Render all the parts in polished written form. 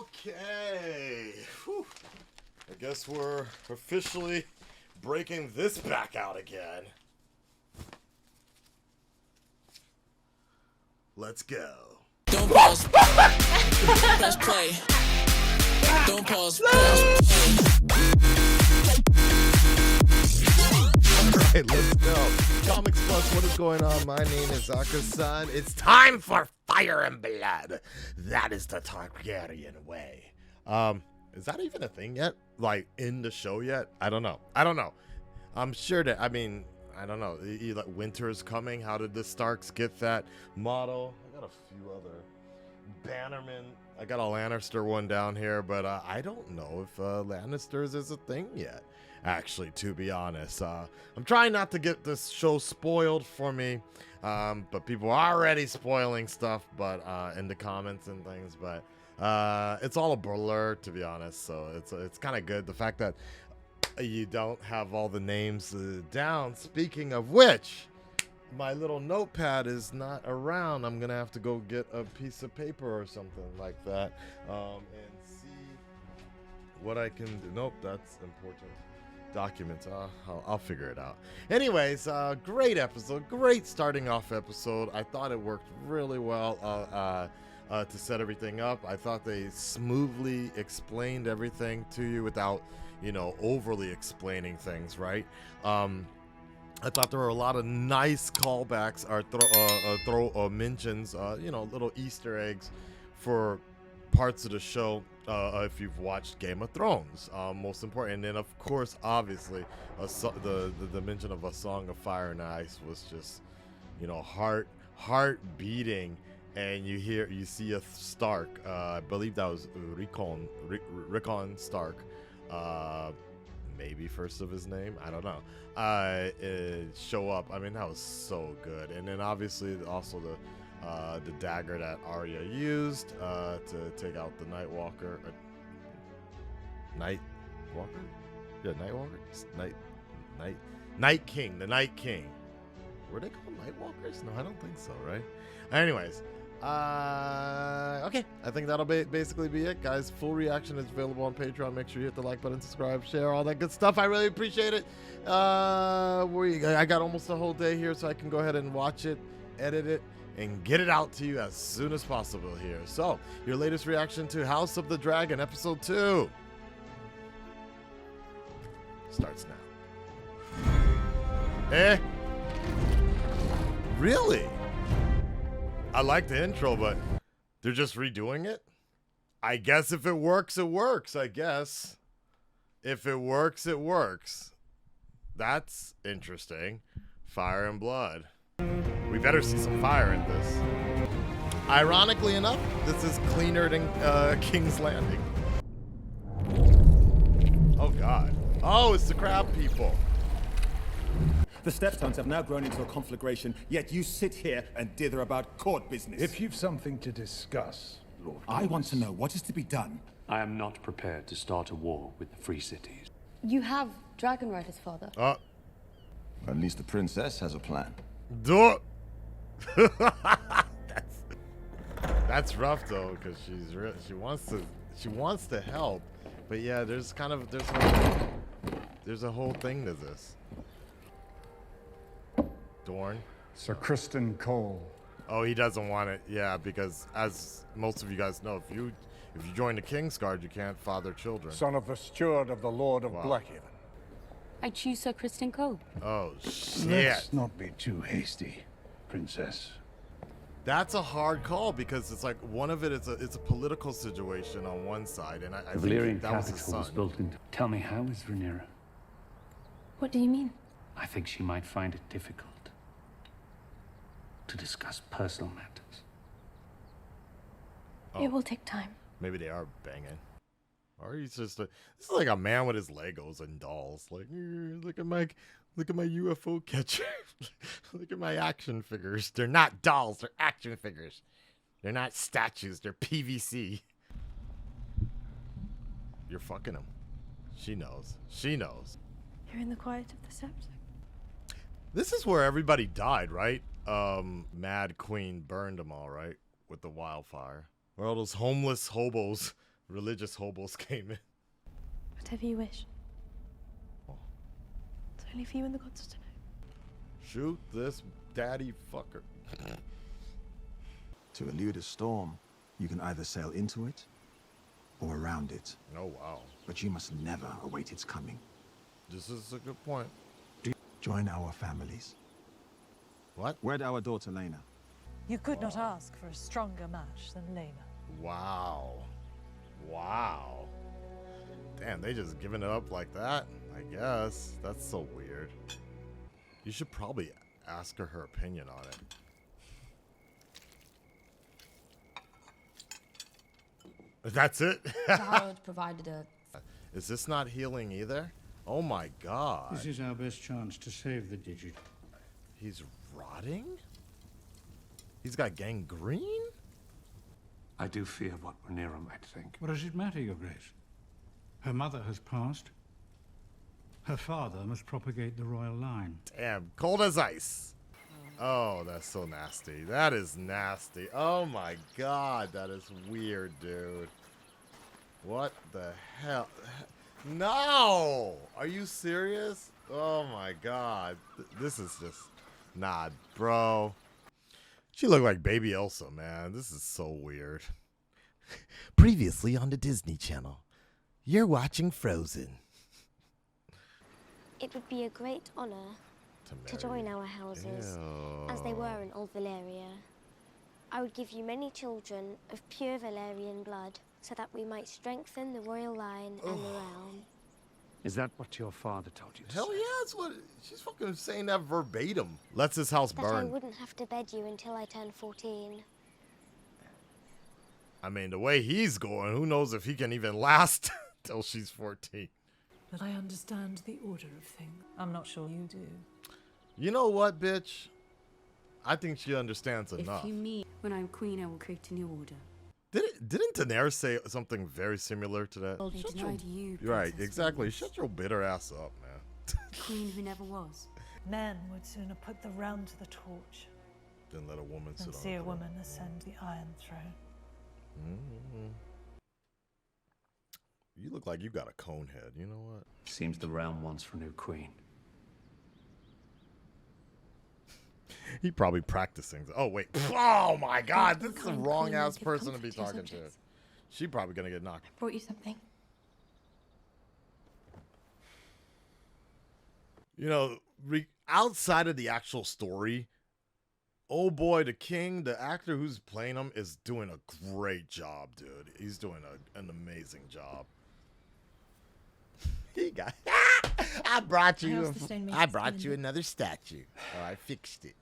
Okay. Whew. I guess we're officially breaking this back out again. Let's go. Don't pause. Press play. Don't pause. Alright, let's go. Comics Plus, what is going on? My name is Aka-san. It's time for Fire and Blood. That is the Targaryen way. Is that even a thing yet? Like, in the show yet? I don't know. I'm sure that, I don't know. Like, winter's coming. How did the Starks get that motto? I got a few other Bannermen. I got a Lannister one down here, but I don't know if Lannisters is a thing yet. Actually, to be honest, I'm trying not to get this show spoiled for me, but people are already spoiling stuff, but in the comments and things. But it's all a blur, to be honest. So it's kind of good. The fact that you don't have all the names down. Speaking of which, my little notepad is not around. I'm gonna have to go get a piece of paper or something like that, and see what I can do. Nope, that's important. Documents. I'll figure it out. Anyways, great episode. Great starting off episode. I thought it worked really well to set everything up. I thought they smoothly explained everything to you without, overly explaining things, right? I thought there were a lot of nice callbacks or mentions, little Easter eggs for parts of the show. If you've watched Game of Thrones, most important, and then of course, obviously, the mention of A Song of Fire and Ice was just, heart beating, and you see a Stark. I believe that was Rickon Stark, maybe first of his name. I don't know. Show up. I mean, that was so good, and then obviously also the dagger that Arya used to take out the Nightwalker. Nightwalker? Yeah, Nightwalker? Night King. The Night King. Were they called Nightwalkers? No, I don't think so, right? Anyways. Okay. I think that'll basically be it, guys. Full reaction is available on Patreon. Make sure you hit the like button, subscribe, share, all that good stuff. I really appreciate it. I got almost a whole day here, so I can go ahead and watch it, edit it, and get it out to you as soon as possible here. So, your latest reaction to House of the Dragon, Episode 2. Starts now. Really? I like the intro, but they're just redoing it? I guess if it works, it works, I guess. If it works, it works. That's interesting. Fire and Blood. We better see some fire in this. Ironically enough, this is cleaner than King's Landing. Oh God. Oh, it's the crab people. The Stepstones have now grown into a conflagration, yet you sit here and dither about court business. If you've something to discuss, Lord. I want to know what is to be done. I am not prepared to start a war with the Free Cities. You have dragon riders, father. At least the princess has a plan. That's rough though, because she wants to help, but yeah, there's a whole thing to this. Dorne. Sir Criston Cole. Oh, he doesn't want it. Yeah, because as most of you guys know, if you join the King's Guard, you can't father children. Son of the steward of the Lord of Blackhaven. I choose Sir Criston Cole. Oh shit! Let's not be too hasty, princess. That's a hard call because it's like one of it's a political situation on one side, and I think that was his son. Was built into. Tell me, how is Rhaenyra? What do you mean? I think she might find it difficult to discuss personal matters. Oh. It will take time. Maybe they are banging. Or he's just this is like a man with his Legos and dolls. Like, look at my UFO catcher. Look at my action figures. They're not dolls, they're action figures. They're not statues, they're PVC. You're fucking him. She knows. You're in the quiet of the steps. This is where everybody died, right? Mad Queen burned them all, right? With the wildfire. Where all those homeless hobos Religious hobos came in. Whatever you wish. Oh. It's only for you and the gods to know. Shoot this daddy fucker. To elude a storm, you can either sail into it or around it. Oh, wow. But you must never await its coming. This is a good point. Join our families. What? Wed our daughter Lena. You could not ask for a stronger match than Lena. Wow. Wow. Damn, they just giving it up like that? I guess. That's so weird. You should probably ask her opinion on it. That's it? Harold provided a... Is this not healing either? Oh my god. This is our best chance to save the digit. He's rotting? He's got gangrene? I do fear what Rhaenyra might think. What does it matter, Your Grace? Her mother has passed. Her father must propagate the royal line. Damn, cold as ice. Oh, that's so nasty. That is nasty. Oh my god, that is weird, dude. What the hell? No! Are you serious? Oh my god. This is just... Nah, bro. She looked like baby Elsa, man. This is so weird. Previously on the Disney Channel. You're watching Frozen. It would be a great honor to join our houses, as they were in Old Valyria. I would give you many children of pure Valyrian blood, so that we might strengthen the royal line and the realm. Is that what your father told you to Hell say? yeah, that's what she's fucking saying that verbatim. Let's his house That I burn. wouldn't have to bed you until I turned 14. I mean, the way he's going, who knows if he can even last till she's 14. But I understand the order of things. I'm not sure you do. You know what, bitch? I think she understands enough. If you mean when I'm queen, I will create a new order. Didn't Daenerys say something very similar to that? Holding denied you. You're right, Princess exactly. Rose. Shut your bitter ass up, man. Queen who never was. Men would sooner put the realm to the torch Then let a woman sit than on see the a throne. woman ascend the Iron Throne. Mm-hmm. You look like you got a cone head. You know what? Seems the realm wants for a new queen. He probably practicing. Oh wait. Oh my God, this is the Queen wrong will ass give person to be comfort to your talking to. subjects. She probably gonna get knocked. Brought you something. You know, outside of the actual story, oh boy, the king, the actor who's playing him is doing a great job, dude. He's doing an amazing job. He got. I brought you. How's the stone I maker's brought you calendar? another statue. Oh, I fixed it.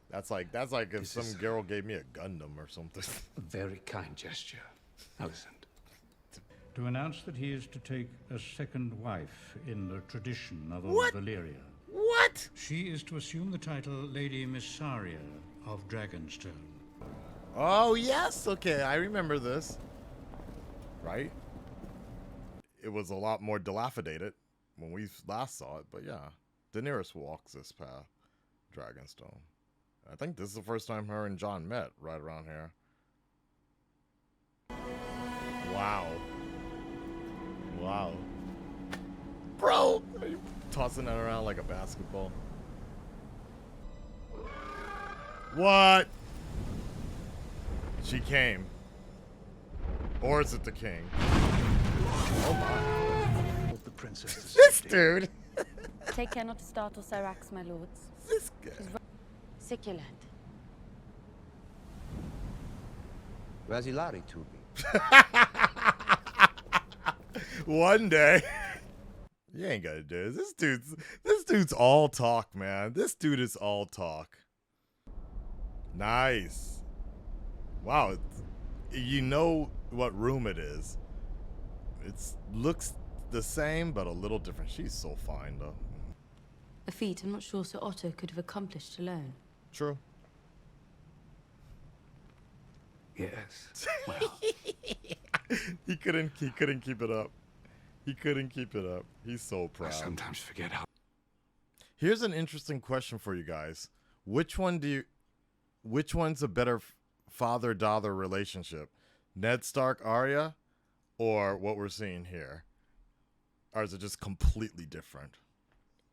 That's like if This some is- girl gave me a Gundam or something. A very kind gesture, Alicent. To announce that he is to take a second wife in the tradition of Old What? Valyria. What? She is to assume the title Lady Missaria of Dragonstone. Oh yes, okay, I remember this. Right? It was a lot more dilapidated when we last saw it, but yeah. Daenerys walks this path, Dragonstone. I think this is the first time her and Jon met, right around here. Wow. Wow. Bro! Are you tossing that around like a basketball? What? She came. Or is it the king? Oh my. The princess. This dude! Take care not to startle Syrax, my lords. This guy. Siculant. Where's Hilari to be? One day. You ain't gonna do this. This dude's all talk, man. This dude is all talk. Nice. Wow. You know what room it is. It looks the same, but a little different. She's so fine, though. A feat I'm not sure Sir Otto could have accomplished alone. True. Yes. Well, He couldn't keep it up. He couldn't keep it up. He's so I proud. sometimes forget how. Here's an interesting question for you guys. Which one's a better father-daughter relationship? Ned Stark, Arya, or what we're seeing here? Or is it just completely different?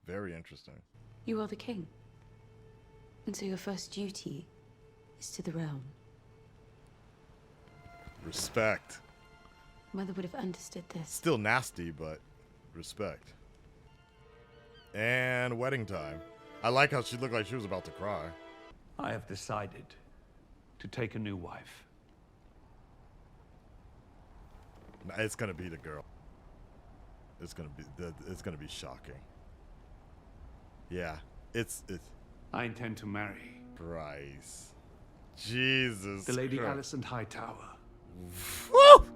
Very interesting. You are the king. And so your first duty is to the realm. Respect. Mother would have understood this. Still nasty, but respect. And wedding time. I like how she looked like she was about to cry. I have decided to take a new wife. It's gonna be the girl. It's gonna be shocking. Yeah, it's. I intend to marry Christ. Jesus. the Lady Christ. Alicent Hightower Woo!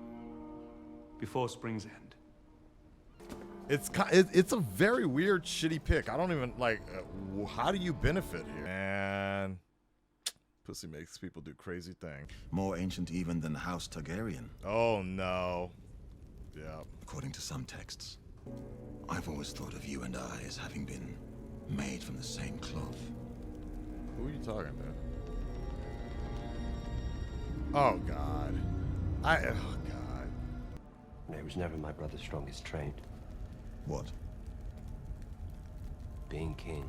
before spring's end. It's a very weird, shitty pick. I don't even like. How do you benefit here? And pussy makes people do crazy things. More ancient even than House Targaryen, Oh no. Yeah. according to some texts. I've always thought of you and I as having been made from the same cloth. Who are you talking to? Oh God. Oh God. It was never my brother's strongest trait. What? Being king.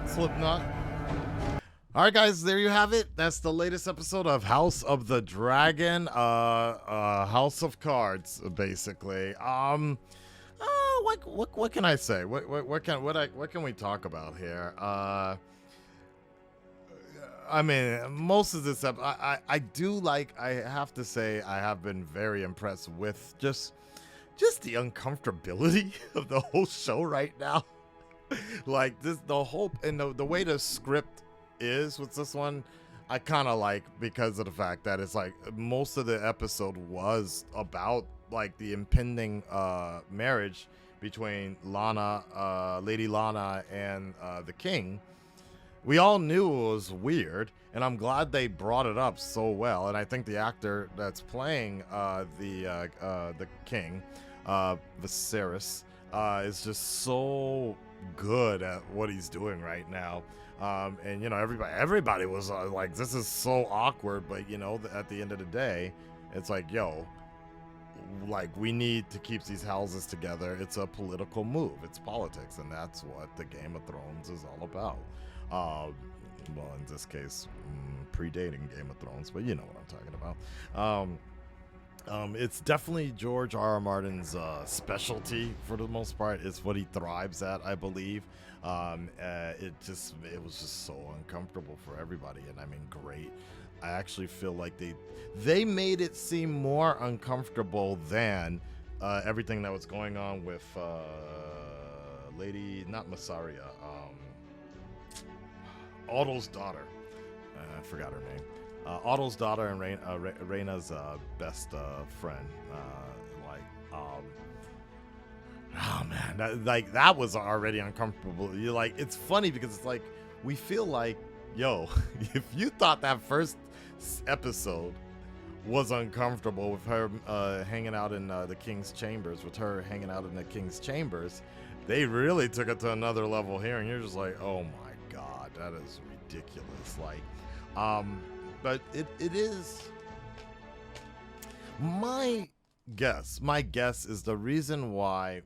Slipknot. All right, guys, there you have it. That's the latest episode of House of the Dragon, House of Cards, basically. What can I say? What can we talk about here? I mean, most of this I have to say I have been very impressed with just the uncomfortability of the whole show right now. Like the whole and the way the script is with this one, I kind of like, because of the fact that it's like most of the episode was about like the impending marriage between Lady Lana and the king. We all knew it was weird, and I'm glad they brought it up so well. And I think the actor that's playing the king, Viserys, is just so good at what he's doing right now. And you know, everybody was like, this is so awkward, but you know, at the end of the day, it's like, yo, like, we need to keep these houses together. It's a political move. It's politics, and that's what the Game of Thrones is all about. Well, in this case, predating Game of Thrones, but you know what I'm talking about. It's definitely George R.R. Martin's specialty for the most part. It's what he thrives at, I believe. It was just so uncomfortable for everybody, and I mean, great. I actually feel like they made it seem more uncomfortable than everything that was going on with not Massaria, Otto's daughter. I forgot her name. Otto's daughter and Rhaena's best friend. Oh man, that was already uncomfortable. You're like, it's funny because it's like, we feel like, yo, if you thought that first episode was uncomfortable with her hanging out in the king's chambers, they really took it to another level here, and you're just like, oh my god, that is ridiculous. Like, but it is my guess is the reason why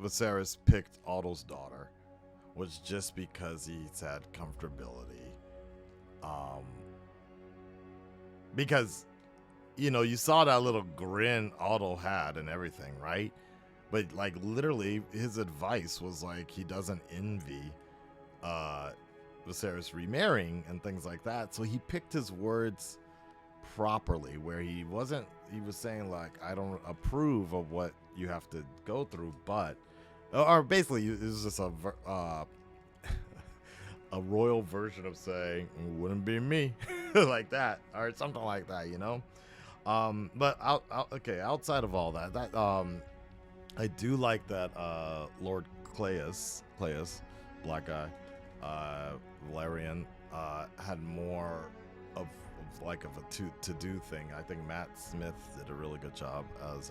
Viserys picked Otto's daughter was just because he's had comfortability. Because, you know, you saw that little grin Otto had and everything, right? But like, literally, his advice was like, he doesn't envy Viserys remarrying and things like that. So he picked his words properly, where he was saying like, I don't approve of what you have to go through, but, or basically it was just a royal version of saying, it wouldn't be me, like that, or something like that, you know. But outside of all that, I do like that Lord Cleus, black guy, Valerian, had more of a to-do thing. I think Matt Smith did a really good job as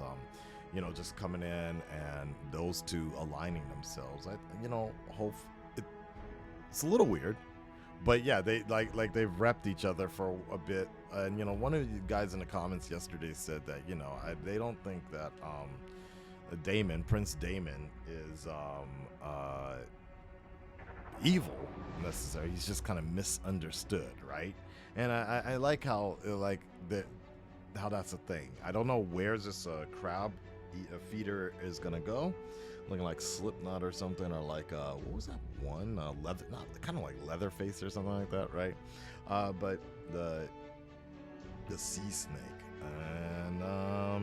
you know, just coming in and those two aligning themselves. It's a little weird, but yeah, they like they've repped each other for a bit. And you know, one of you guys in the comments yesterday said that, you know, they don't think that Prince Damon is evil necessarily. He's just kind of misunderstood, right? And I like how how that's a thing. I don't know where this crab feeder is gonna go, looking like Slipknot or something, or like what was that one, leather, not kind of like Leatherface or something like that, right? But the sea snake. And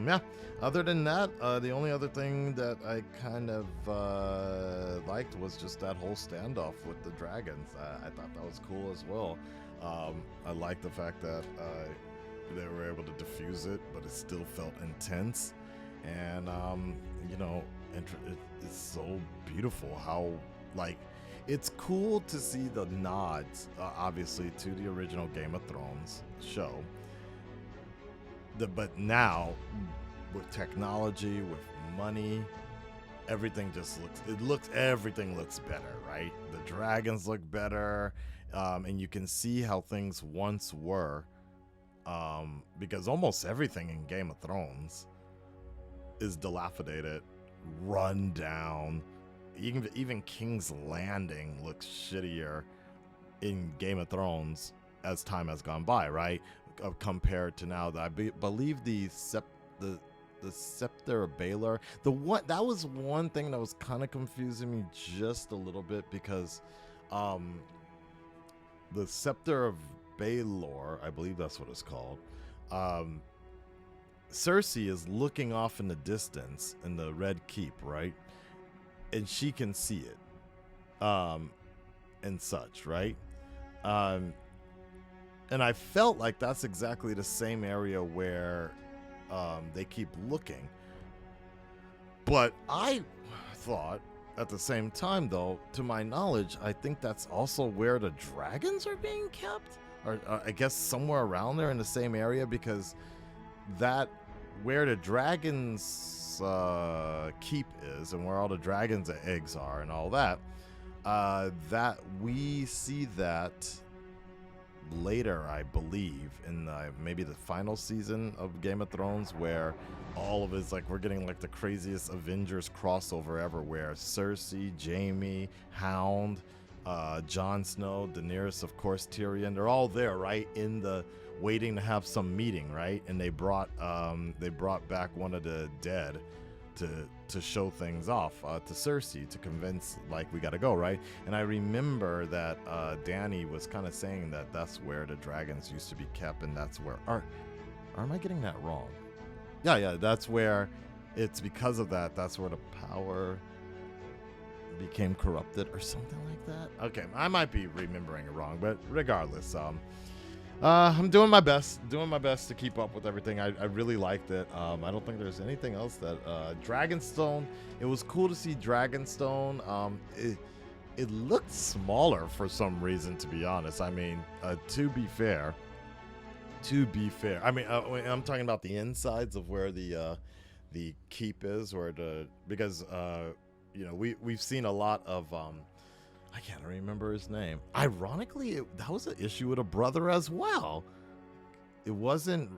yeah, other than that, the only other thing that I kind of liked was just that whole standoff with the dragons. I thought that was cool as well. I like the fact that they were able to diffuse it, but it still felt intense. And you know, it's so beautiful how, like, it's cool to see the nods, obviously, to the original Game of Thrones show. But now, with technology, with money, everything looks better, right? The dragons look better, and you can see how things once were, because almost everything in Game of Thrones is dilapidated, run down. Even King's Landing looks shittier in Game of Thrones as time has gone by, right? Compared to now. I believe the Scepter of Baelor, that was one thing that was kind of confusing me just a little bit, because the Scepter of Baelor, I believe that's what it's called, Cersei is looking off in the distance in the Red Keep, right? And she can see it, and such, right? And I felt like that's exactly the same area where they keep looking. But I thought, at the same time, though, to my knowledge, I think that's also where the dragons are being kept, or I guess somewhere around there in the same area, because that where the dragons keep is, and where all the dragons' eggs are, and all that, that we see that later, I believe, in maybe the final season of Game of Thrones, where all of it's like we're getting like the craziest Avengers crossover ever, where Cersei, Jaime, Hound, Jon Snow, Daenerys, of course, Tyrion, they're all there, right, in the waiting to have some meeting, right? And they brought back one of the dead to show things off to Cersei, to convince, like, we gotta go, right? And I remember that Dany was kind of saying that that's where the dragons used to be kept, and that's where or am I getting that wrong? Yeah, that's where it's because of that's where the power became corrupted or something like that. Okay, I might be remembering it wrong, but regardless, I'm doing my best to keep up with everything. I really liked it. I don't think there's anything else that Dragonstone. It was cool to see Dragonstone. It looked smaller for some reason, to be honest. I mean, to be fair, I mean, I'm talking about the insides of where the keep is, because you know, we've seen a lot of I can't remember his name. Ironically, that was an issue with a brother as well. It wasn't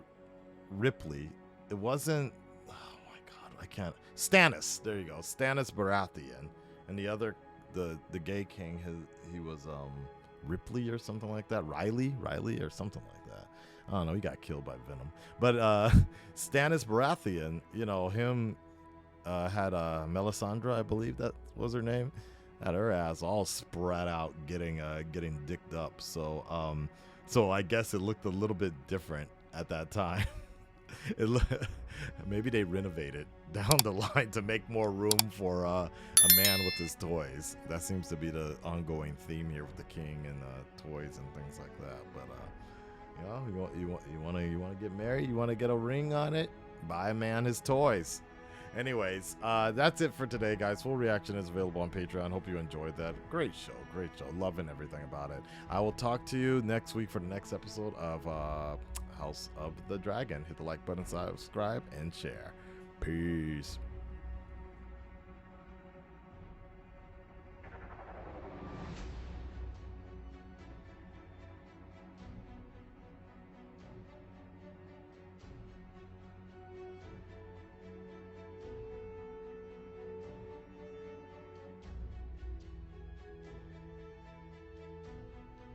Ripley. It wasn't. Oh my God, I can't. Stannis. There you go. Stannis Baratheon, and the other, the gay king. He was Ripley or something like that. Riley or something like that. I don't know. He got killed by Venom. But Stannis Baratheon, you know, him had Melisandre, I believe that was her name. Had her ass all spread out, getting dicked up. So I guess it looked a little bit different at that time. Maybe they renovated down the line to make more room for a man with his toys. That seems to be the ongoing theme here with the king and toys and things like that. But you want to get married? You want to get a ring on it? Buy a man his toys. Anyways, that's it for today, guys. Full reaction is available on Patreon. Hope you enjoyed that. Great show. Loving everything about it. I will talk to you next week for the next episode of House of the Dragon. Hit the like button, subscribe, and share. Peace.